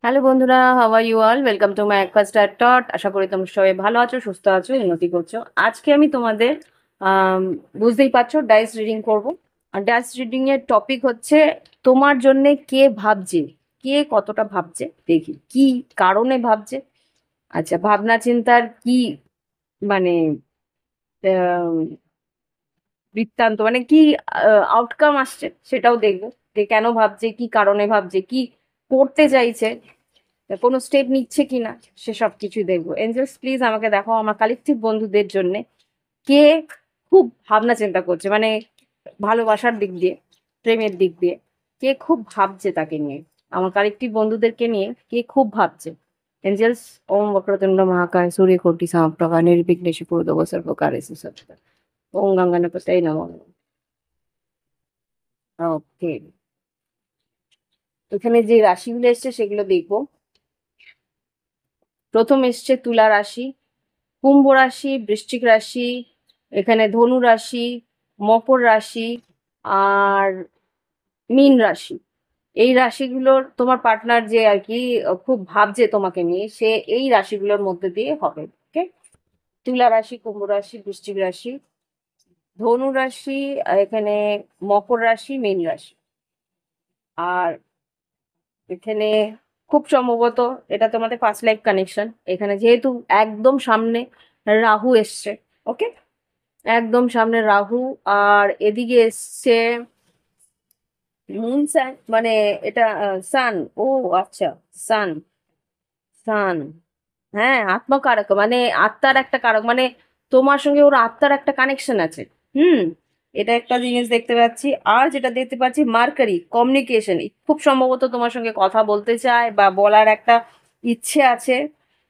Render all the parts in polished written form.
Hello বন্ধুরা, how are you all? Welcome to my first thought. আশা করি তোমরা সবাই ভালো আছো, সুস্থ আছো, উন্নতি করছো। আজকে আমি তোমাদের আম, বুঝতেই পারছো ডাইস রিডিং করব। আর ডাইস রিডিং এর টপিক হচ্ছে তোমার জন্য কে ভাবছে, কে কতটা ভাবছে, দেখি কি কারণে ভাবছে। আচ্ছা, ভাবনা চিন্তার কি মানে বৃত্তান্ত, মানে কি আউটকাম আসছে সেটাও দেখবো। যে কেন ভাবছে, কি কারণে ভাবছে, কি করতে চাইছে, কোনো স্টেপ নিচ্ছে কিনা, সেসব কিছুই দেখবো। এঞ্জেলস প্লিজ আমাকে দেখো আমার কালেকটিভ বন্ধুদের জন্য কে খুব ভাবনা চিন্তা করছে, মানে ভালোবাসার দিক দিয়ে, প্রেমের দিক দিয়ে কে খুব ভাবছে তাকে নিয়ে, আমার কালেকটিভ বন্ধুদেরকে নিয়ে কে খুব ভাবছে। এঞ্জেলস, ওম বক্রতুণ্ড মহাকায় সূর্যকোটি সমপ্রভা নির্বিঘ্নেষু কুরুদেব সর্বকার্যেষু সর্বদা। ওম গঙ্গাণপতয়ে নমঃ। ওকে, এখানে যে রাশিগুলো এসছে সেগুলো দেখবো। প্রথম এসছে তুলা রাশি, কুম্ভ রাশি, বৃশ্চিক রাশি, এখানে ধনু রাশি, মকর রাশি, আর মীন রাশি। এই রাশিগুলোর তোমার পার্টনার যে আর কি খুব ভাবছে তোমাকে নিয়ে, সে এই রাশিগুলোর মধ্যে দিয়ে হবে। ওকে, তুলা রাশি, কুম্ভ রাশি, বৃশ্চিক রাশি, ধনু রাশি, এখানে মকর রাশি, মীন রাশি। আর এখানে খুব সম্ভবত এটা তোমাদের ফার্স্ট লাইফ কানেকশন। এখানে যেহেতু একদম সামনে রাহু এসছে, ওকে, একদম সামনে রাহু। আর এদিকে এসছে মুন সান, মানে এটা সান। ও আচ্ছা, সান, সান, হ্যাঁ, আত্মকারক, মানে আত্মার একটা কারক, মানে তোমার সঙ্গে ওর আত্মার একটা কানেকশন আছে। হুম, এটা একটা জিনিস দেখতে পাচ্ছি। আর যেটা দেখতে পাচ্ছি মার্কারি, কমিউনিকেশন, খুব সম্ভবত তোমার সঙ্গে কথা বলতে চায় বা বলার একটা ইচ্ছে আছে।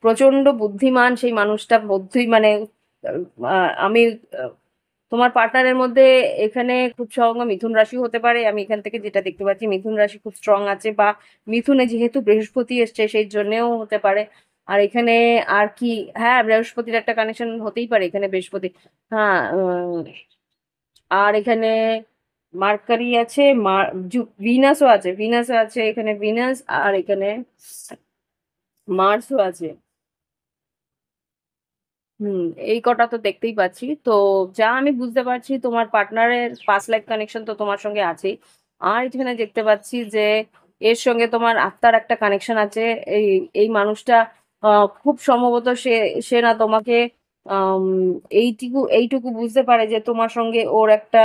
প্রচন্ড বুদ্ধিমান সেই মানুষটা, বুদ্ধি মানে আমি তোমার পার্টনারের মধ্যে এখানে খুব স্ট্রং মিথুন রাশি হতে পারে। আমি এখান থেকে যেটা দেখতে পাচ্ছি মিথুন রাশি খুব স্ট্রং আছে, বা মিথুনে যেহেতু বৃহস্পতি এসছে সেই জন্যেও হতে পারে। আর এখানে আর কি, হ্যাঁ, বৃহস্পতির একটা কানেকশন হতেই পারে এখানে, বৃহস্পতি। হ্যাঁ, আর এখানে মার্কারি আছে, ভিনাসও আছে, ভিনাসও আছে এখানে, ভিনাস। আর এখানে মার্সও আছে। হুম, এই কটা তো দেখতেই পাচ্ছি। তো যা আমি বুঝতে পারছি তোমার পার্টনারের পাস্ট লাইফ কানেকশন তো তোমার সঙ্গে আছেই। আর এখানে দেখতে পাচ্ছি যে এর সঙ্গে তোমার আত্মার একটা কানেকশন আছে। এই এই মানুষটা খুব সম্ভবত সে সে না তোমাকে আম, এইটুকু বুঝতে পারে যে তোমার সঙ্গে ওর একটা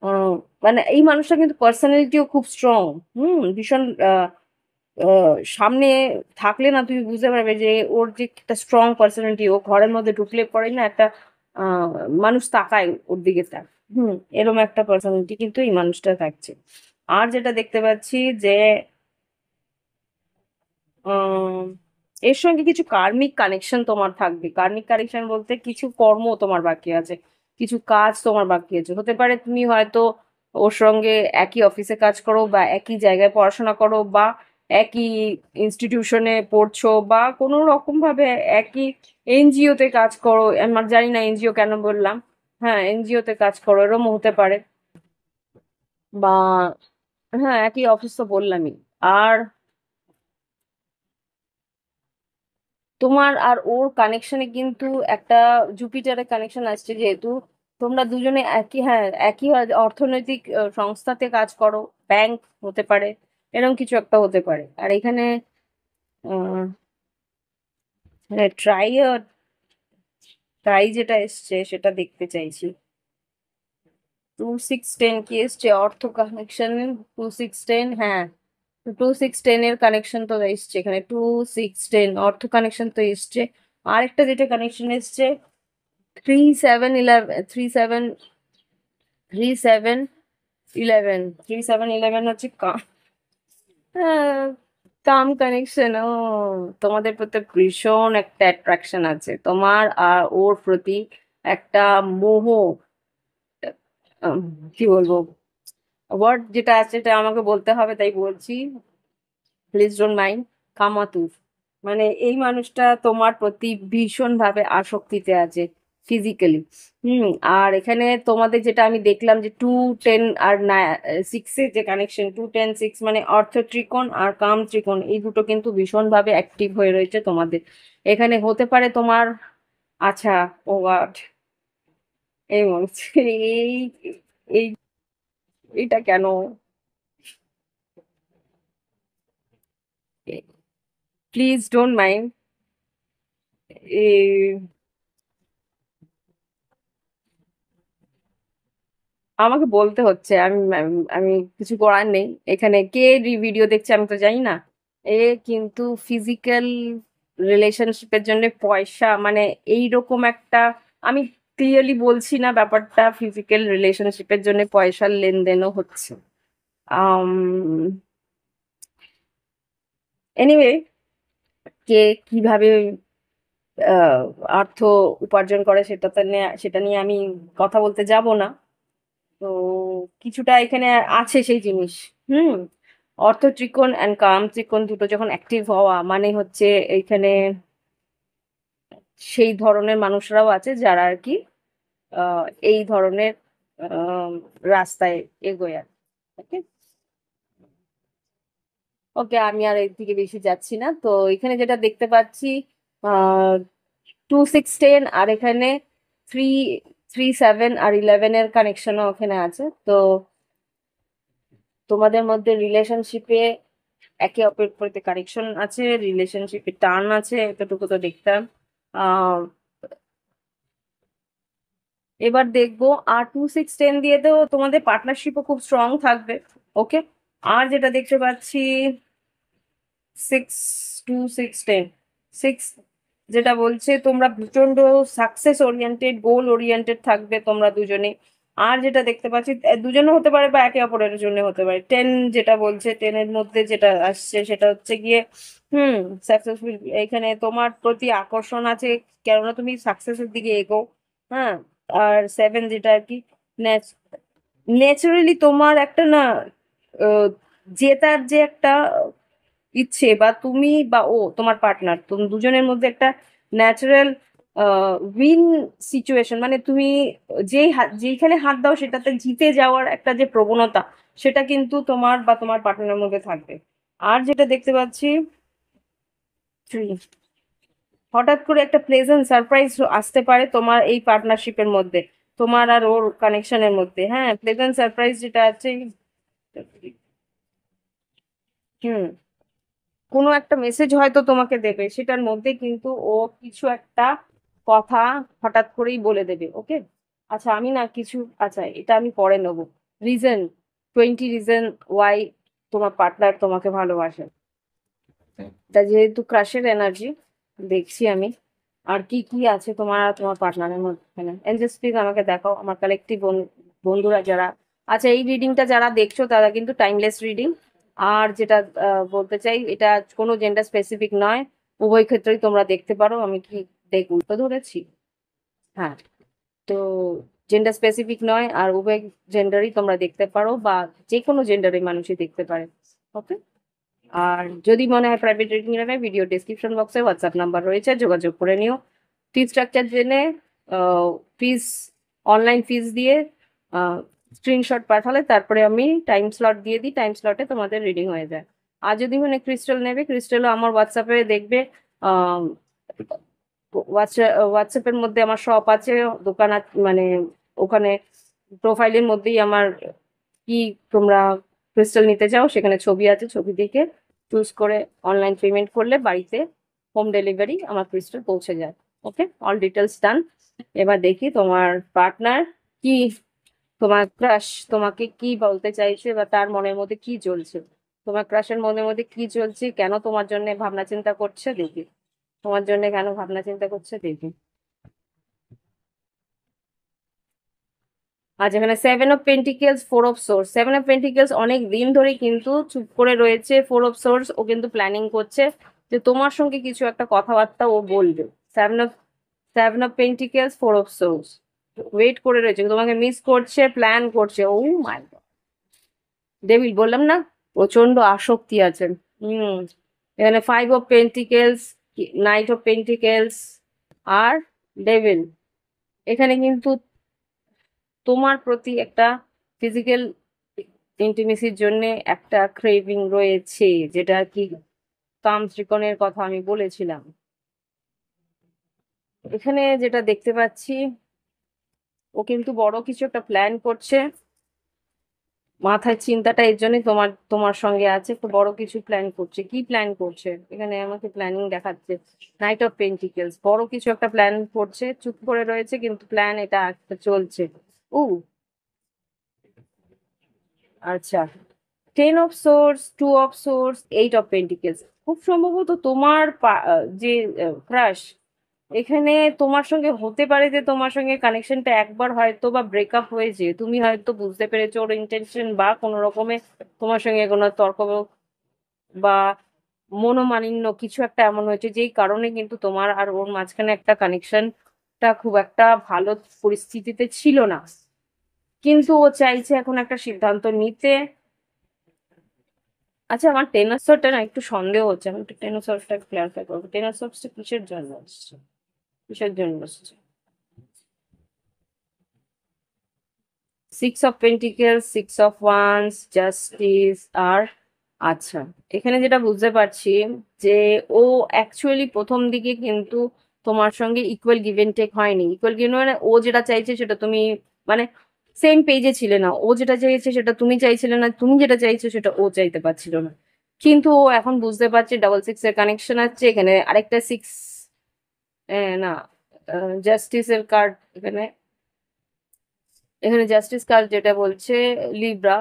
আহ, মানে এই মানুষটা কিন্তু পার্সোনালিটিও খুব স্ট্রং। ভীষণ সামনে থাকলে না তুমি বুঝতে পারবে যে ওর যে একটা স্ট্রং পার্সোনালিটি। ও ঘরের মধ্যে ঢুকলে পরে না একটা আহ মানুষ তাকায় ওর দিকে, তাক। এরকম একটা পার্সোনালিটি কিন্তু এই মানুষটা থাকছে। আর যেটা দেখতে পাচ্ছি যে আহ এর সঙ্গে কিছু কার্মিক কানেকশন তোমার থাকবে। কার্মিক কানেকশন বলতে কিছু কর্ম তোমার বাকি আছে, কিছু কাজ তোমার বাকি আছে। হতে পারে তুমি হয়তো ওর সঙ্গে একই অফিসে কাজ করো, বা একই জায়গায় পড়াশোনা করো, বা একই ইনস্টিটিউশনে পড়ছো, বা কোনো রকম ভাবে একই এনজিও তে কাজ করো। আমার জানি না এনজিও কেন বললাম, হ্যাঁ, এনজিও তে কাজ করো, এরকম হতে পারে। বা হ্যাঁ, একই অফিস তো বললামই। আর তোমার আর ওর কানেকশনে কিন্তু একটা জুপিটারের কানেকশন আসছে, যেহেতু তোমরা দুজনে একই, হ্যাঁ, একই অর্থনৈতিক সংস্থাতে কাজ করো, ব্যাংক হতে পারে, এরকম কিছু একটা হতে পারে। আর এখানে ট্রাই, ট্রাই যেটা এসছে সেটা দেখতে চাইছি। 2 6 10 কি এসছে? অর্থ কানেকশন। 2 6 10, হ্যাঁ, 2 6 10 এর কানেকশন তো এসছে এখানে। 2 6 10 অর্থ কানেকশন তো এসছে। আরেকটা যেটা কানেকশন এসছে 3 7 11, 3 7 11 হচ্ছে কাম কানেকশন। ও, তোমাদের প্রতি ভীষণ একটা অ্যাট্রাকশন আছে, তোমার আর ওর প্রতি একটা মোহ। আম, কি বলবো, ওয়ার্ড যেটা আছে সেটা আমাকে বলতে হবে, তাই বলছি, প্লিজ ডোন্ট মাইন্ড। কামাতুর, মানে এই মানুষটা তোমার প্রতি ভীষণ ভাবে আসক্তিতে আছে। ফিজিক্যালি। আর এখানে তোমাদের যেটা আমি দেখলাম যে 2 10 আর 6 এর যে কানেকশন, 2 10 6 মানে অর্থ ত্রিকোণ আর কাম ত্রিকোণ, এই দুটো কিন্তু ভীষণভাবে অ্যাক্টিভ হয়ে রয়েছে তোমাদের এখানে। হতে পারে তোমার, আচ্ছা, ও গড, এই মনে হচ্ছে এই এইটা কেন, প্লিজ ডোন্ট মাইন্ড। আমাকে বলতে হচ্ছে, আমি আমি আমি কিছু করার নেই। এখানে কে ভিডিও দেখছে আমি তো জানি না। এ কিন্তু ফিজিক্যাল রিলেশনশিপের জন্য পয়সা, মানে এইরকম একটা, আমি ক্লিয়ারলি বলছি না ব্যাপারটা ফিজিক্যাল রিলেশনশিপের জন্য পয়সার লেনদেনও হচ্ছে। আম এনিওয়ে, কে কিভাবে আহ, অর্থ উপার্জন করে সেটা নিয়ে আমি কথা বলতে যাব না। তো কিছুটা এখানে আছে সেই জিনিস। হুম অর্থ ত্রিকোণ অ্যান্ড কাম ত্রিকোণ দুটো যখন অ্যাক্টিভ হওয়া মানে হচ্ছে এইখানে সেই ধরনের মানুষরাও আছে যারা আর কি আহ, এই ধরনের আহ, রাস্তায় এগোয় আর। ওকে, ওকে, আমি আর এর দিকে বেশি যাচ্ছি না। তো এখানে যেটা দেখতে পাচ্ছি, 2 6 10 আর এখানে 3 3 7 আর 11 এর কানেকশনও ওখানে আছে। তো তোমাদের মধ্যে রিলেশনশিপে একে অপরের প্রতি কানেকশন আছে, রিলেশনশিপে টার্ন আছে, এতটুকু তো দেখতাম। আহ এবার দেখবো, আর 2 6 10 দিয়ে তো তোমাদের পার্টনারশিপও খুব স্ট্রং থাকবে। ওকে, আর যেটা দেখতে পাচ্ছি 6 2 6 10 6, যেটা বলছে তোমরা প্রচন্ড সাকসেস ওরিয়েন্টেড, গোল ওরিয়েন্টেড থাকবে তোমরা দুজনে। আর যেটা দেখতে পাচ্ছি দুজনে হতে পারে বা একে অপরের জন্য হতে পারে। 10 যেটা বলছে, 10 এর মধ্যে যেটা আসছে সেটা হচ্ছে গিয়ে হুম সাকসেসফুল, এখানে তোমার প্রতি আকর্ষণ আছে, কেননা তুমি সাকসেসের দিকে এগো। হ্যাঁ, আর 7 যেটা আর কি ন্যাচারালি তোমার একটা না আহ, জেতার যে একটা ইচ্ছে, বা তুমি বা ও তোমার পার্টনার, তুমি দুজনের মধ্যে একটা ন্যাচারাল উইন সিচুয়েশন, মানে তুমি যেইখানে হাত দাও সেটাতে জিতে যাওয়ার একটা যে প্রবণতা, সেটা কিন্তু তোমার বা তোমার পার্টনারের মধ্যে থাকবে। আর যেটা দেখতে পাচ্ছি 3, হঠাৎ করে একটা প্লেজেন্ট সারপ্রাইজ আসতে পারে তোমার এই পার্টনারশিপের মধ্যে, তোমার আর ওর কানেকশনের মধ্যে। হ্যাঁ, প্লেজেন্ট সারপ্রাইজ যেটা আছে, হুম কোনো একটা মেসেজ হয়তো তোমাকে দেবে, সেটার মধ্যে কিন্তু ও কিছু একটা কথা হঠাৎ করেই বলে দেবে। ওকে, আচ্ছা আমি না কিছু, আচ্ছা এটা আমি পরে নেবো। রিজন, 20 রিজন ওয়াই তোমার পার্টনার তোমাকে ভালোবাসে, এটা যেহেতু ক্রাশের এনার্জি দেখছি আমি। আর কি কি আছে তোমার আর তোমার পার্টনারের মধ্যে এখানে, এঞ্জেলস প্লিজ আমাকে দেখাও, আমার কালেকটিভ বন্ধুরা যারা, আচ্ছা এই রিডিংটা যারা দেখছো তারা কিন্তু টাইমলেস রিডিং। আর যেটা বলতে চাই, এটা কোনো জেন্ডার স্পেসিফিক নয়, উভয় ক্ষেত্রেই তোমরা দেখতে পারো। আমি কি উল্টো ধরেছি? হ্যাঁ, তো জেন্ডার স্পেসিফিক নয়, আর উভয় জেন্ডারই তোমরা দেখতে পারো, বা যে কোনো জেন্ডারের মানুষই দেখতে পারে। ওকে, আর যদি মনে হয় প্রাইভেট রিডিং নেবে, ভিডিও ডেসক্রিপশন বক্সে হোয়াটসঅ্যাপ নাম্বার রয়েছে, যোগাযোগ করে নিও। ফি স্ট্রাকচার জেনে ফিস, অনলাইন ফিস দিয়ে স্ক্রিনশট পাঠালে তারপরে আমি টাইম স্লট দিয়ে দিই, টাইম স্লটে তোমাদের রিডিং হয়ে যায়। আর যদি মানে ক্রিস্টাল নেবে, ক্রিস্টালও আমার হোয়াটসঅ্যাপে দেখবে, হোয়াটসঅ্যাপের মধ্যে আমার শপ আছে, দোকান আছে, মানে ওখানে প্রোফাইলের মধ্যেই আমার কি তোমরা ক্রিস্টাল নিতে চাও সেখানে ছবি আছে, ছবি দেখে চুজ করে অনলাইন পেমেন্ট করলে বাড়িতে হোম ডেলিভারি আমার ক্রিস্টাল পৌঁছে যায়। ওকে, অল ডিটেলস ডান। এবার দেখি তোমার পার্টনার কি, তোমার ক্রাশ তোমাকে কি বলতে চাইছে, বা তার মনের মধ্যে কি চলছে, তোমার ক্রাশের মনের মধ্যে কি চলছে, কেন তোমার জন্য ভাবনা চিন্তা করছে দেখি, তোমার জন্য কেন ভাবনা চিন্তা করছে দেখি। আর যেখানে 7 of pentacles, 4 of swords, 7 of pentacles অনেক দিন ধরে কিন্তু চুপ করে রয়েছে, 4 অফ সোর্স ও কিন্তু প্ল্যানিং করছে যে তোমার সঙ্গে কিছু একটা কথাবার্তা ও বলবে। 7 অফ 4 অফ সোর্স ওয়েট করে রয়েছে, তোমাকে মিস করছে, প্ল্যান করছে। ও মাই গড, ডেভিল বললাম না, প্রচন্ড আসক্তি আছে। হুম এখানে 5 of pentacles, knight of pentacles আর ডেভিল। এখানে কিন্তু তোমার প্রতি একটা ফিজিক্যাল ইন্টিমেসির জন্য একটা ক্রেভিং রয়েছে, যেটা কি তান্ত্রিকনের কথা আমি বলেছিলাম। এখানে যেটা দেখতে পাচ্ছি, ও কিন্তু বড় কিছু একটা প্ল্যান করছে। মাথায় চিন্তাটা এর জন্যই তোমার তোমার সঙ্গে আছে, তো বড় কিছু প্ল্যান করছে। কি প্ল্যান করছে এখানে আমাকে প্ল্যানিং দেখাচ্ছে? নাইট অফ পেন্টিকেলস, বড় কিছু একটা প্ল্যান করছে, চুপ করে রয়েছে কিন্তু প্ল্যান এটা একটা চলছে। ও আচ্ছা, ten of swords, two of swords, eight of pentacles. খুব সম্ভবত তোমার যে ক্রাশ এখানে তোমার সঙ্গে হতে পারে, যে তোমার সঙ্গে কানেকশনটা একবার হয়তো বা ব্রেকআপ হয়েছে, তুমি হয়তো বুঝতে পেরেছো ওর ইন্টেনশন, বা কোনো রকমে তোমার সঙ্গে কোনো তর্ক বা মনোমালিন্য কিছু একটা এমন হয়েছে যেই কারণে কিন্তু তোমার আর ওর মাঝখানে একটা কানেকশনটা খুব একটা ভালো পরিস্থিতিতে ছিল না। কিন্তু ও চাইছে এখন একটা সিদ্ধান্ত নিতে। আচ্ছা, আমার টেনোসরটা না একটু সন্দেহ হচ্ছে, আমি একটু টেনোসরটা ক্লিয়ারিফাই করবো। টেনোসরটা কিসের জন্য আসছে, কিসের জন্য আসছে? Six of pentacles, six of wands, justice আর আচ্ছা, এখানে যেটা বুঝতে পারছি যে ও অ্যাকচুয়ালি প্রথম দিকে কিন্তু তোমার সঙ্গে ইকুয়াল গিভ এন্ড টেক হয়নি। ইকুয়াল গিভ মানে ও যেটা চাইছে সেটা তুমি মানে সেম পেজে ছিলে না, ও যেটা চাইছে সেটা তুমি চাইছিলে না, তুমি যেটা চাইছো সেটা ও চাইতে পারছিল না। কিন্তু ও এখন বুঝতে পারছে ডাবল সিক্স এর কানেকশন আছে এখানে, আরেকটা সিক্স না, জাস্টিসের কার্ড এখানে। এখানে জাস্টিস কার্ড যেটা বলছে লিব্রা,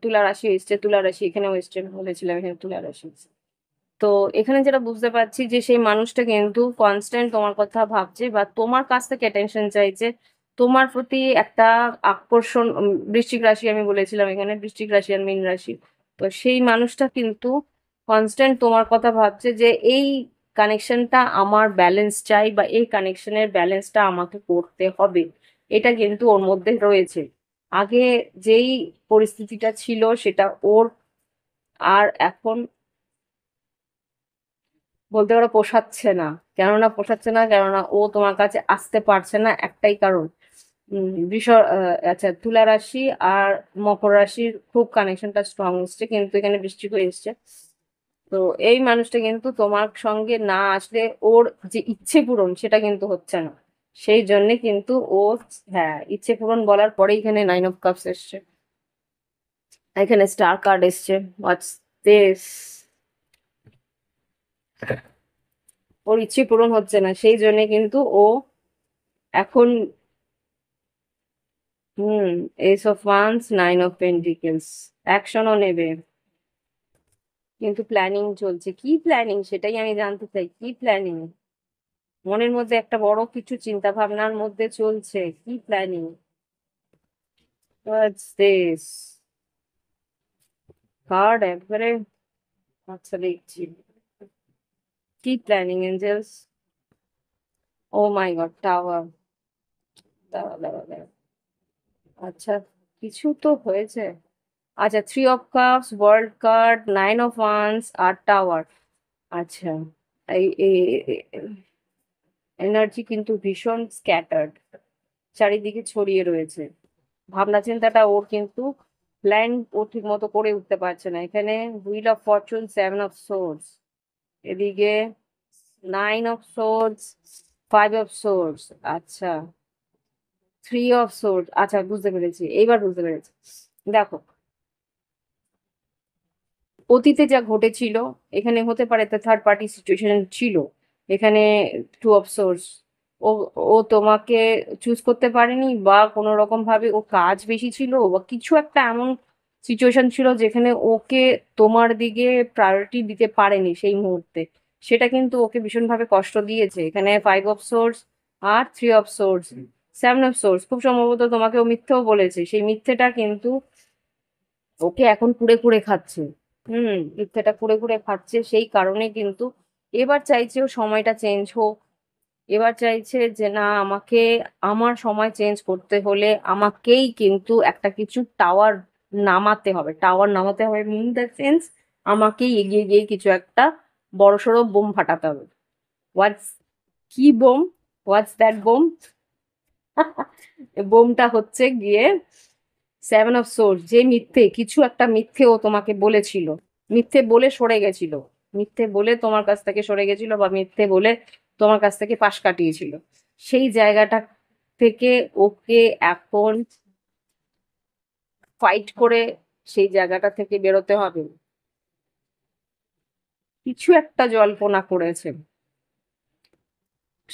তুলা রাশি এসছে, তুলা রাশি এখানেও এসছে, বলেছিলাম এখানে তুলা রাশি এসছে। তো এখানে যেটা বুঝতে পারছি যে সেই মানুষটা কিন্তু কনস্ট্যান্ট তোমার কথা ভাবছে বা তোমার কাছ থেকে অ্যাটেনশন চাইছে, তোমার প্রতি একটা আকর্ষণ। বৃশ্চিক রাশি আমি বলেছিলাম, এখানে বৃশ্চিক রাশি আর মীন রাশি। তো সেই মানুষটা কিন্তু কনস্ট্যান্ট তোমার কথা ভাবছে যে এই কানেকশনটা আমার ব্যালেন্স চাই, বা এই কানেকশনের ব্যালেন্সটা আমাকে করতে হবে, এটা কিন্তু ওর মধ্যে রয়েছে। আগে যেই পরিস্থিতিটা ছিল সেটা ওর আর এখন বলতে পারো পোষাচ্ছে না। কেননা পোষাচ্ছে না, কেননা ও তোমার কাছে আসতে পারছে না, একটাই কারণ। আচ্ছা, তুলা রাশি আর মকর রাশির খুব কানেকশনটা স্ট্রং এসছে, কিন্তু এখানে বৃষ্টি হয়ে এসছে। তো এই মানুষটা কিন্তু তোমার সঙ্গে না আসলে ওর যে ইচ্ছে পূরণ সেটা কিন্তু হচ্ছে না। সেই জন্য কিন্তু ও, হ্যাঁ, ইচ্ছে পূরণ বলার পরে এখানে নাইন অফ কাপস এসছে, এখানে স্টার কার্ড এসছে। What's this? ওর ইচ্ছে পূরণ হচ্ছে না, সেই জন্য কিন্তু ও এখন ace of wands, nine of pentacles, অ্যাকশনও নেবে। কিন্তু প্ল্যানিং চলছে, কি প্ল্যানিং সেটাই আমি জানতে চাই, কি প্ল্যানিং? মনের মধ্যে একটা বড় কিছু চিন্তা ভাবনার মধ্যে চলছে, কি প্ল্যানিং? What's this? কার্ড একবারে, আচ্ছা দেখছি, কি planning angels? Oh my God, tower. দাঁড়া দাঁড়া দাঁড়া, আচ্ছা, কিছু তো হয়েছে। আচ্ছা, three of cups, world card, nine of wands আর টাওয়ার। আচ্ছা, এই এনার্জি কিন্তু ভীষণ স্ক্যাটার্ড, চারিদিকে ছড়িয়ে রয়েছে। ভাবনা চিন্তাটা ওর কিন্তু প্ল্যান ও ঠিক মতো করে উঠতে পারছে না। এখানে wheel of fortune, seven of swords, এদিকে nine of swords, five of swords, আচ্ছা, থ্রি অফ সোর্স। আচ্ছা, বুঝতে পেরেছি, এইবার বুঝতে পেরেছি। দেখো, অতীতে যা ঘটেছিল, এখানে হতে পারে তা থার্ড পার্টি সিচুয়েশন ছিল। এখানে টু অফ সোর্স, ও ও তোমাকে চুজ করতে পারেনি, বা কোনো রকম ভাবে ও কাজ বেশি ছিল, বা কিছু একটা এমন সিচুয়েশন ছিল যেখানে ওকে তোমার দিকে প্রায়োরিটি দিতে পারেনি সেই মুহূর্তে। সেটা কিন্তু ওকে ভীষণভাবে কষ্ট দিয়েছে। এখানে ফাইভ অফ সোর্স আর three of swords, seven of swords, খুব সম্ভবত তোমাকে ও মিথ্যেও বলেছে, সেই মিথ্যেটা কিন্তু ওকে এখন কুড়ে কুড়ে খাচ্ছে। মিথ্যেটা কুড়ে কুড়ে খাচ্ছে, সেই কারণে কিন্তু এবার চাইছে ও সময়টা চেঞ্জ হোক। এবার চাইছে যে না, আমাকে আমার সময় চেঞ্জ করতে হলে আমাকেই কিন্তু একটা কিছু টাওয়ার নামাতে হবে। টাওয়ার নামাতে হবে মিন দ্য সেন্স আমাকেই এগিয়ে গিয়ে কিছু একটা বড়সড় বোম ফাটাতে হবে। হোয়াটস, কি বোম? What's that bomb? বোমটা হচ্ছে গিয়ে 7 অফ সোর্স, যে মিথ্যে কিছু একটা মিথ্যে ও তোমাকে বলেছিল, মিথ্যে বলে সরে গেছিল, মিথ্যে বলে তোমার কাছ থেকে সরে গেছিল, বা মিথ্যে বলে তোমার কাছ থেকে পাশ কাটিয়েছিল, সেই জায়গাটা থেকে ওকে এখন ফাইট করে সেই জায়গাটা থেকে বেরোতে হবে। কিছু একটা জল্পনা করেছে,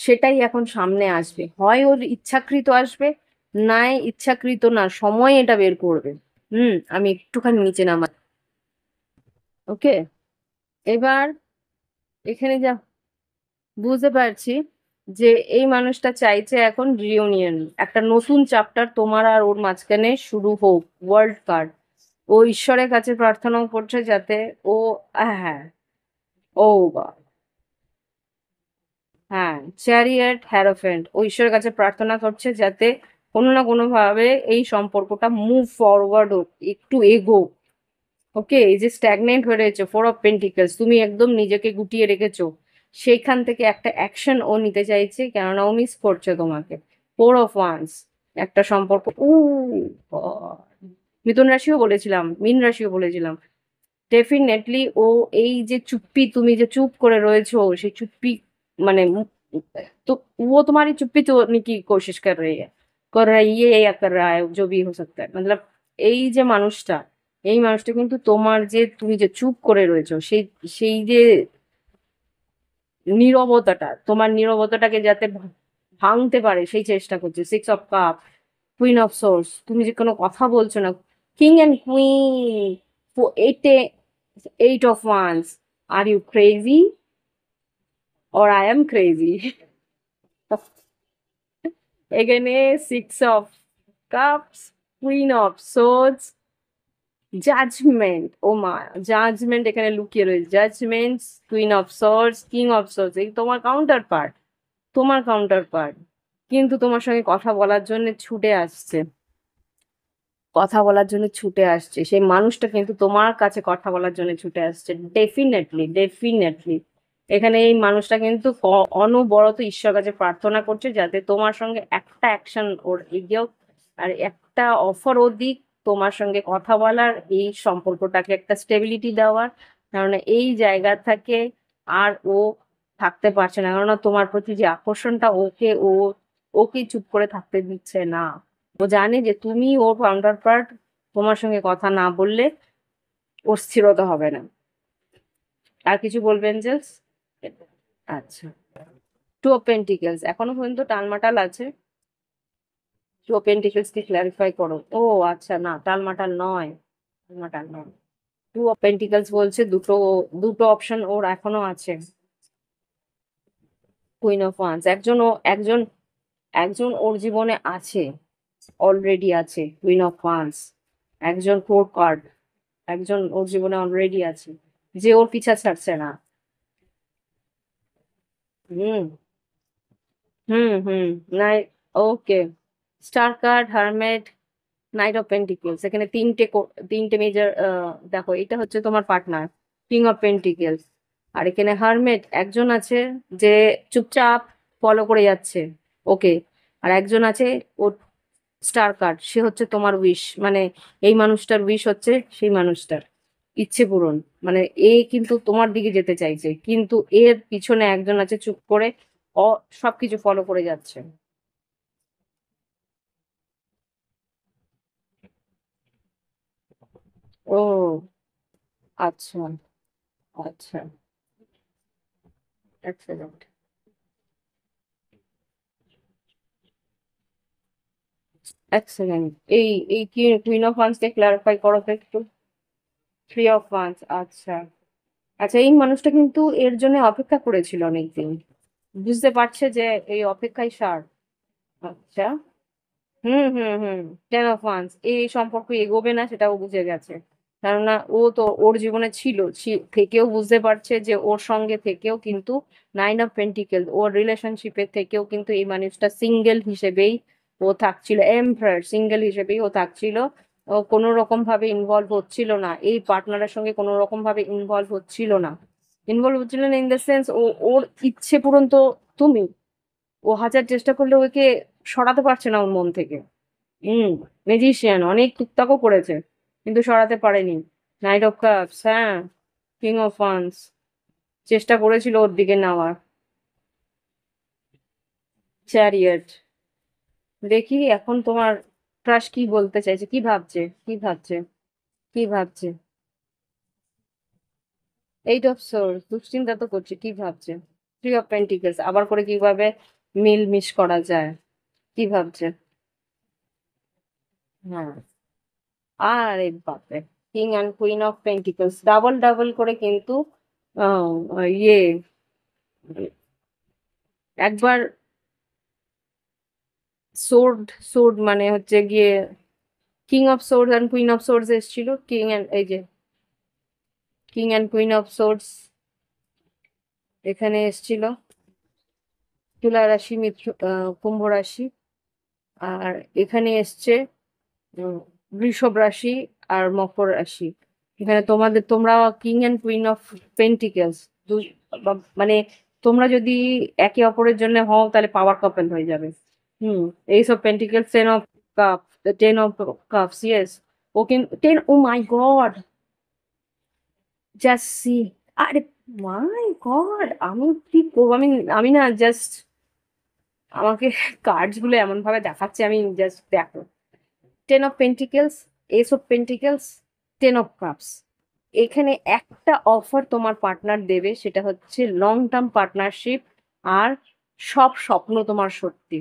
সেটাই এখন সামনে আসবে, হয় ওর ইচ্ছাকৃত আসবে, নাই ইচ্ছাকৃত না, সময় এটা বের করবে। আমি একটুখানি নিচে নামা। ওকে, এবার এখানে যা বুঝতে পারছি যে এই মানুষটা চাইছে এখন রিউনিয়ন, একটা নতুন চ্যাপ্টার তোমার আর ওর মাঝখানে শুরু হোক, ওয়ার্ল্ড কার্ড। ও ঈশ্বরের কাছে প্রার্থনা করছে যাতে ও, হ্যাঁ, ও বা, হ্যাঁ, চ্যারিয়ট হ্যারোফেন্ট, ও ঈশ্বরের কাছে প্রার্থনা করছে যাতে কোনো না কোনো ভাবে এই সম্পর্কটা মুভ ফরওয়ার্ড হোক, একটু এগো। ওকে, এই যে স্ট্যাগনেন্ট হয়ে রয়েছে, 4 অফ পেন্টিকলস, তুমি একদম নিজেকে গুটিয়ে রেখেছো, সেইখান থেকে একটা অ্যাকশন ও নিতে চাইছে, কেননা ও মিস করছে তোমাকে। 4 অফ ওয়ান্স, একটা সম্পর্ক, মিথুন রাশিও বলেছিলাম, মীন রাশিও বলেছিলাম, ডেফিনেটলি ও এই যে চুপ্পি, তুমি যে চুপ করে রয়েছো, সেই চুप्पी মানে तो वो तुम्हारी चुप्पी तोड़ने की कोशिश कर रही है या कर रहा है, जो भी हो सकता है, मतलब এই যে মানুষটা, এই মানুষটা কিন্তু তোমার যে তুমি যে চুপ করে রয়েছো, সেই সেই যে নীরবতাটা, তোমার নীরবতাটাকে যাতে ভাঙতে পারে সেই চেষ্টা করছে। 6 of cup, queen of source, তুমি যে কোনো কথা বলছো না, কিং অ্যান্ড কুইন, এইটে 8 of wands, are you crazy or I am crazy? এখানে 6 of cups, queen of swords, judgment, ও মা, জাজমেন্ট এখানে লুকিয়ে রয়েছে, judgment, queen of swords, king of swords, এই তোমার কাউন্টার পার্ট, তোমার কাউন্টার পার্ট কিন্তু তোমার সঙ্গে কথা বলার জন্য ছুটে আসছে, কথা বলার জন্য ছুটে আসছে, সেই মানুষটা কিন্তু তোমার কাছে কথা বলার জন্য ছুটে আসছে, ডেফিনেটলি ডেফিনেটলি। এখানে এই মানুষটা কিন্তু অনবরত ঈশ্বর কাছে প্রার্থনা করছে যাতে তোমার সঙ্গে একটা অ্যাকশন ওর এগিয়েও, আর একটা অফার ও দিক তোমার সঙ্গে কথা বলার, এই সম্পর্কটাকে একটা স্টেবিলিটি দেওয়ার, কারণ এই জায়গা থেকে আর ও থাকতে পারছে না, কারণ তোমার প্রতি যে আকর্ষণটা, ওকে চুপ করে থাকতে দিচ্ছে না। ও জানে যে তুমি ওর কাউন্টার পার্ট, তোমার সঙ্গে কথা না বললে ওর স্থিরতা হবে না। আর কিছু বলবেন জেলস? আচ্ছা, 2 অফ পেন্টিকেলস এখনো পর্যন্ত টালমাটাল আছে। 2 অফ পেন্টিকেলস কি ক্ল্যারিফাই করো। ও আচ্ছা, না টালমাটাল নয়, টালমাটাল নয়। 2 অফ পেন্টিকেলস বলছে দুটো, দুটো অপশন ওর এখনো আছে। কুইন অফ ওয়ান্স, একজন একজন ওর জীবনে আছে, অলরেডি আছে। কুইন অফ ওয়ান্স, একজন 4 কার্ড, একজন ওর জীবনে অলরেডি আছে, যে ওর পিছা ছাড়ছে না। হুম, হুম, নাই, okay, star card, hermit, knight of pentacles, এখানে তিনটে মেজর। দেখো, এটা হচ্ছে তোমার পার্টনার, কিং অফ পেন্টিকেলস, আর এখানে হারমেট একজন আছে যে চুপচাপ ফলো করে যাচ্ছে, ওকে, আর একজন আছে ও স্টার কার্ড, সে হচ্ছে তোমার উইশ, মানে এই মানুষটার উইশ হচ্ছে সেই মানুষটার ইচ্ছে পূরণ, মানে এ কিন্তু তোমার দিকে যেতে চাইছে, কিন্তু এর পিছনে একজন আছে চুপ করে অ সবকিছু ফলো করে যাচ্ছে। ও আচ্ছা, আচ্ছা, এক সেকেন্ড, এক সেকেন্ড, এই এই কি queen of wands K clarify করো তো একটু। 3 অফ ওয়ান্স, আচ্ছা, আচ্ছা, এই মানুষটা কিন্তু এর জন্য অপেক্ষা করেছিল অনেকদিন, বুঝতে পারছে যে এই অপেক্ষাই সার। আচ্ছা, হুম, 10 অফ ওয়ান্স, এই সম্পর্ক এগোবে না সেটাও বুঝে গেছে, কেননা ও তো ওর জীবনে ছিল, থেকেও বুঝতে পারছে যে ওর সঙ্গে থেকেও কিন্তু 9 অফ পেন্টিকেল, ওর রিলেশনশিপের থেকেও কিন্তু এই মানুষটা সিঙ্গেল হিসেবেই ও থাকছিল, এমপ্রায়ার সিঙ্গেল হিসেবেই ও থাকছিল, ও কোনো রকম ভাবে ইনভলভ হচ্ছিল না, এই পার্টনারের সঙ্গে কোনো রকম ভাবে ইনভলভ হচ্ছিল না ইন দ্য সেন্স, ওর ইচ্ছে পূরণ তো তুমি, ও হাজার চেষ্টা করলে ওকে সরাতে পারছে না ওর মন থেকে। হুম, ম্যাজিশিয়ান অনেক টুকটাকও করেছে কিন্তু সরাতে পারেনি। নাইট অফ কাপস, হ্যাঁ, কিং অফ ওয়ান্স চেষ্টা করেছিল ওর দিকে নেওয়ার। চ্যারিয়ট, দেখি এখন তোমার ক্রাশ কি বলতে চাইছে, কি ভাবছে, কি ভাবছে, কি ভাবছে। এইট অফ সোর্স, দুশ্চিন্তা তো করছে, কি ভাবছে। থ্রি অফ পেন্টিকলস, আবার করে কিভাবে মিল মিশ করা যায়, কি ভাবছে। হ্যাঁ, আরে বাপরে, king and queen of pentacles double double করে কিন্তু আহ, ইয়ে একবার সোর্ড সোর্ড মানে হচ্ছে গিয়ে king of source and queen of source এসেছিল, কিং অ্যান্ড এই যে king and queen of source এখানে এসেছিল। তুলা রাশি, মিত্র, কুম্ভ রাশি, আর এখানে এসছে উম, বৃষভ রাশি আর মকর রাশি। এখানে তোমরা king and queen of pentacles, মানে তোমরা যদি একে অপরের জন্য হও তাহলে পাওয়ার কাপল হয়ে যাবে। হুম, ace of pentacles, ten of cup, ten of cups, yes. ও কিন্তু ten, oh my god, just see, আরে মাই গড, আমি কি করবো, আমি না জাস্ট, আমাকে কার্ডস গুলো এমন ভাবে দেখাচ্ছে, আমি জাস্ট দেখো, ten of pentacles, S of pentacles, ten of cups. এখানে একটা অফার তোমার পার্টনার দেবে, সেটা হচ্ছে লং টার্ম পার্টনারশিপ, আর সব স্বপ্ন তোমার সত্যি।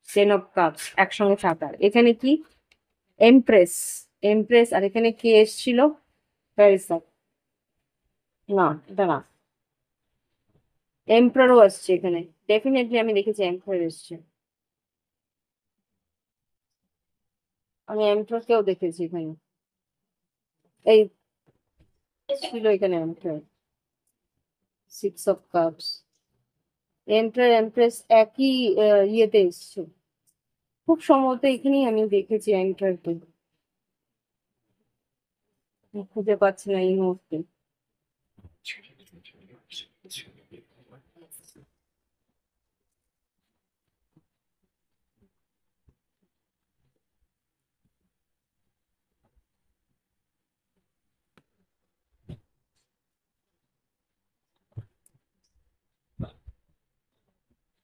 টেন অফ কাপস একসঙ্গে থাকার, এখানে কি এমপ্রেস, এমপ্রেস, আর এখানে কি এসছিল, প্যারিসার, না এটা না, এমপ্রারও আসছে এখানে, ডেফিনেটলি আমি দেখেছি এমপ্রার এসছে, আমি এমপ্রারকেও দেখেছি এখানে, এই ছিল এখানে এমপ্রার, সিক্স অফ কাপস, এমপ্রার এমপ্রেস একই ইয়েতে এসছে, খুব সম্ভবত এখানেই আমি দেখেছি এমপ্রারকে, খুঁজে পাচ্ছি না এই মুহূর্তে।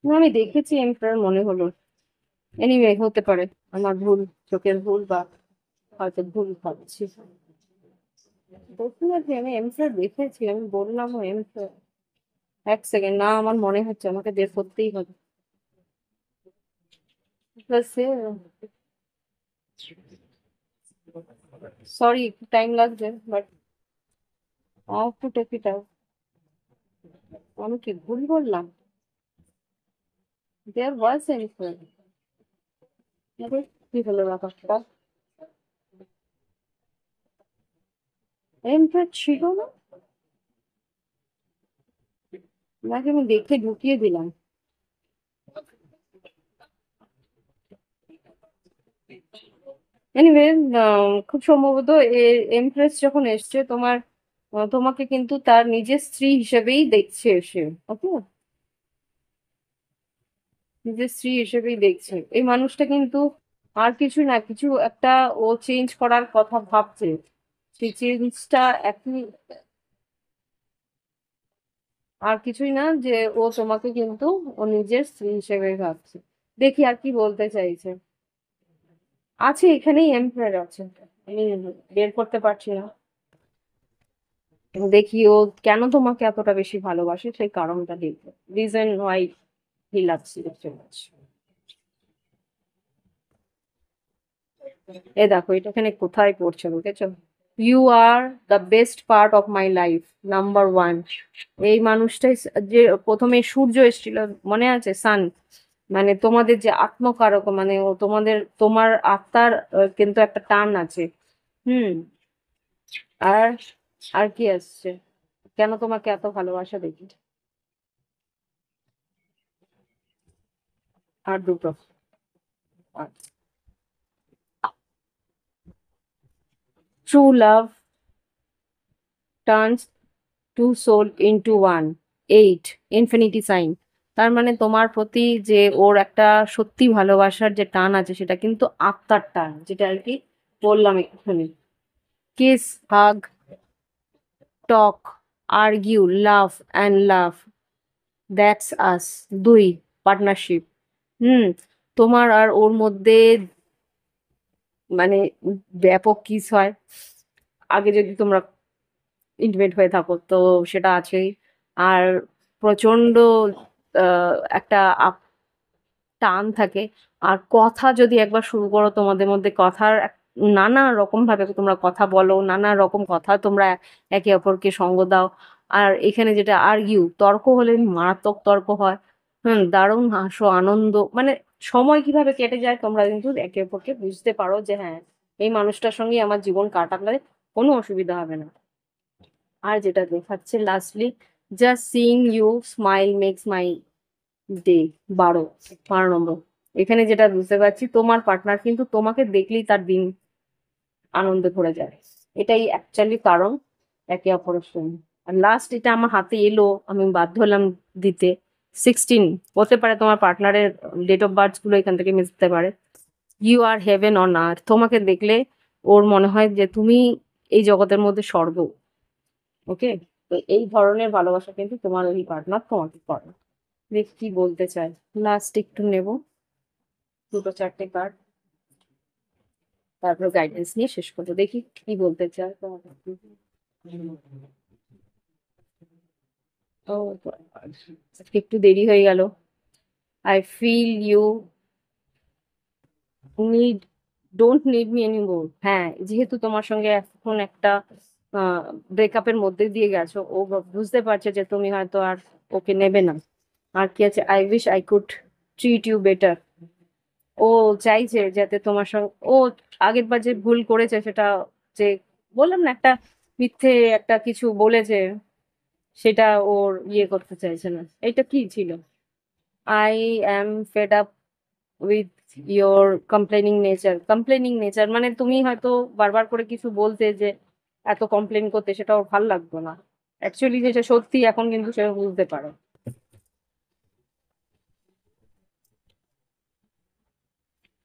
না, আমি দেখেছি এমপ্রার মনে হলো, এনিওয়ে হতে পারে আমার ভুল, চোখের ভুল, বা হয়তো ভুল ভাবছি। ডেফিনেটলি আমি এমপ্রার দেখেছি, আমি বললাম এমপ্রার। এক সেকেন্ড, না আমার মনে হচ্ছে আমাকে বের করতেই হবে। সরি, একটু টাইম লাগছে, but I have to take it out. আমি কি ভুল বললাম, দেয়ার ওয়াজ এমপ্রার, কি হলো ব্যাপারটা, এমপ্রার ছিল না, নাকি আমি দেখে ঢুকিয়ে দিলাম। এনিওয়ে, খুব সম্ভবত এমপ্রেস যখন এসছে তোমার, তোমাকে কিন্তু তার নিজের স্ত্রী হিসেবেই দেখছে এসে, ওকে, নিজের স্ত্রী হিসেবেই দেখছে এই মানুষটা কিন্তু, আর কিছু না, কিছু একটা ও চেঞ্জ করার কথা ভাবছে, সেই চেঞ্জটা একই, আর কিছুই না, যে ও তোমাকে কিন্তু ও নিজের স্ত্রী হিসেবে ভাবছে। দেখি আর কি বলতে চাইছে, আছে এখানেই এমপ্রয়ার আছে, আমি বের করতে পারছি না। দেখি ও কেন তোমাকে এতটা বেশি ভালোবাসে, সেই কারণটা দেখবো, reason why he loves you so much. এ দেখো এটা এখানে কোথায় পড়ছে বুঝেছো, you are the best part of my life, number one. এই মানুষটাই যে প্রথমে সূর্য এসেছিল, মনে আছে, সান, মানে তোমাদের যে আত্মকারক, মানে ও তোমার আত্মার কিন্তু একটা টান আছে। হুম, আর আর কি আসছে, কেন তোমাকে এত ভালোবাসা দেখি, আর দুটো, true love turns two soul into one, eight, infinity sign, তার মানে তোমার প্রতি যে ওর একটা সত্যি ভালোবাসার যে টান আছে সেটা কিন্তু আত্মার টান, যেটা আর কি বললাম এক্ষুনি। Kiss, hug, talk, argue, love and love, that's us. দুই, পার্টনারশিপ। হুম, তোমার আর ওর মধ্যে মানে ব্যাপক কিস হয় আগে, যদি তোমরা ইন্টিমেট হয়ে থাকো তো সেটা আছেই। আর প্রচন্ড একটা টান থাকে। আর কথা যদি একবার শুরু করো তোমাদের মধ্যে, কথার নানা রকম ভাবে তোমরা কথা বলো, নানা রকম কথা তোমরা একে অপরকে সঙ্গ দাও। আর এখানে যেটা আর্গিউ, তর্ক হলে মারাত্মক তর্ক হয়। দারুণ হাসো, আনন্দ, মানে সময় কিভাবে কেটে যায় তোমরা কিন্তু একে অপরকে বুঝতে পারো যে হ্যাঁ, এই মানুষটার সঙ্গে আমার জীবন কাটালে কোনো অসুবিধা হবে না। আর যেটা দেখাচ্ছে lastly, just seeing you smile makes my day. 12 number. এখানে যেটা বুঝতে পারছি, তোমার পার্টনার কিন্তু তোমাকে দেখলেই তার দিন আনন্দে ভরে যায়। এটাই অ্যাকচুয়ালি কারণ একে অপরের সঙ্গে। আর লাস্ট এটা আমার হাতে এলো, আমি বাধ্য হলাম দিতে। 16 হতে পারে তোমার পার্টনারের ডেট অফ বার্থ গুলো এখান থেকে মিশতে পারে। You are heaven on earth, তোমাকে দেখলে ওর মনে হয় যে তুমি এই জগতের মধ্যে স্বর্গ। ওকে, তো এই ধরনের ভালোবাসা কিন্তু তোমার ওই পার্টনার তোমাকে করে। দেখি কি বলতে চাই। লাস্ট একটু নেব, দুটো চারটে কার্ড, তারপর গাইডেন্স নিয়ে শেষ করবো। দেখি কি বলতে চাই তোমাকে। ও, আজকে একটু দেরি হয়ে গেল। I feel you need don't need me anymore. হ্যাঁ, যেহেতু তোমার সঙ্গে এখন একটা ব্রেকআপের মধ্যে দিয়ে গেছো, ও বুঝতে পারছে যে তুমি হয়তো আর ওকে নেবে না। আর কি আছে, I wish I could treat you better. ও চাইছে যাতে তোমার সঙ্গে ও আগের বার যে ভুল করেছে সেটা, যে বললাম না একটা মিথ্যে একটা কিছু বলেছে, সেটা ওর ইয়ে করতে চাইছে না। এটা কি ছিল? I am fed up with your complaining nature. Complaining nature মানে তুমি হয়তো বারবার করে কিছু বলতে, যে এত কমপ্লেন করতে, সেটা ওর ভাল লাগতো না। অ্যাকচুয়ালি যেটা সত্যি এখন কিন্তু সে বুঝতে পারে।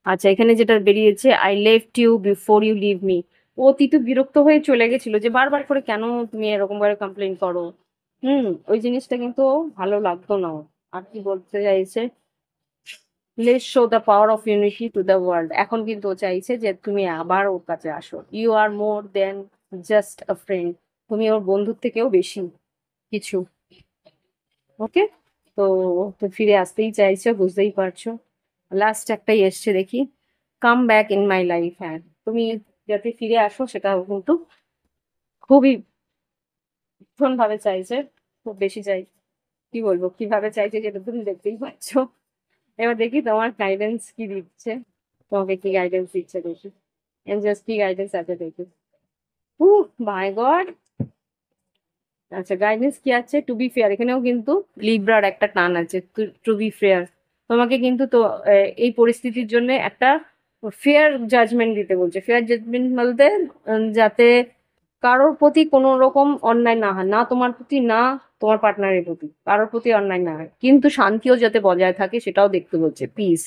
আচ্ছা, এখানে যেটা বেরিয়েছে, I left you before you leave me. ও তিতু বিরক্ত হয়ে চলে গেছিল যে বারবার করে কেন তুমি এরকম ভাবে কমপ্লেন করো। ওই জিনিসটা কিন্তু ওর ভালো লাগতো না ওর। আর কি বলতে চাইছে, let's show the power of unity to the world. এখন কিন্তু ও চাইছে যে তুমি আবার ওর কাছে আসো। You are more than just a friend, তুমি ওর বন্ধুর থেকেও বেশি কিছু। ওকে, তো ও তো ফিরে আসতেই চাইছে, বুঝতেই পারছো। লাস্ট একটাই এসছে, দেখি। Come back in my life. হ্যাঁ, তুমি যাতে ফিরে আসো সেটা কিন্তু খুবই ভীষণ ভাবে চাইছে, খুব বেশি চাই। কি বলবো, কিভাবে চাইছে যেটা তুমি দেখতেই পাচ্ছ। এবার দেখি তোমার গাইডেন্স কি দিচ্ছে, তোমাকে কি গাইডেন্স দিচ্ছে দেখি। এঞ্জেলস কি গাইডেন্স আছে দেখি। মাই গড। আচ্ছা, গাইডেন্স কি আছে, টু বি ফেয়ার। এখানেও কিন্তু লিব্রার একটা টান আছে, টু বি ফেয়ার। তোমাকে কিন্তু তো এই পরিস্থিতির জন্য একটা ফেয়ার জাজমেন্ট দিতে বলছে। ফেয়ার জাজমেন্ট বলতে যাতে কারোর প্রতি কোনো রকম অন্যায় না হয়, না তোমার প্রতি না তোমার পার্টনারের প্রতি, কারোর প্রতি অন্যায় না হয়, কিন্তু শান্তিও যাতে বজায় থাকে সেটাও দেখতে বলছে, পিস।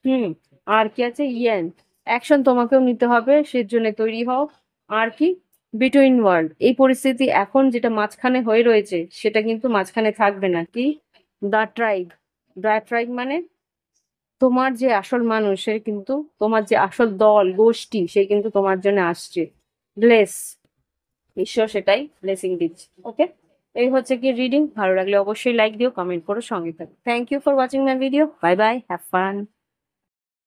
হুম আর কি আছে, ইয়েন, অ্যাকশন তোমাকেও নিতে হবে, সেজন্য তৈরি হও। আর কি, বিটুইন ওয়ার্ল্ড, এই পরিস্থিতি এখন যেটা মাঝখানে হয়ে রয়েছে সেটা কিন্তু মাঝখানে থাকবে না। কি, দ্য ট্রাইব। দ্য ট্রাইব মানে তোমার যে আসল মানুষ, সে কিন্তু তোমার যে আসল দল গোষ্ঠী, সে কিন্তু তোমার জন্য আসছে। ব্লেস, ঈশ্বর সেটাই ব্লেসিং দিচ্ছে। ওকে, এই হচ্ছে কি রিডিং। ভালো লাগলে অবশ্যই লাইক দিও, কমেন্ট করো, সঙ্গে থাকো। Thank you for watching my video. Bye bye, have fun.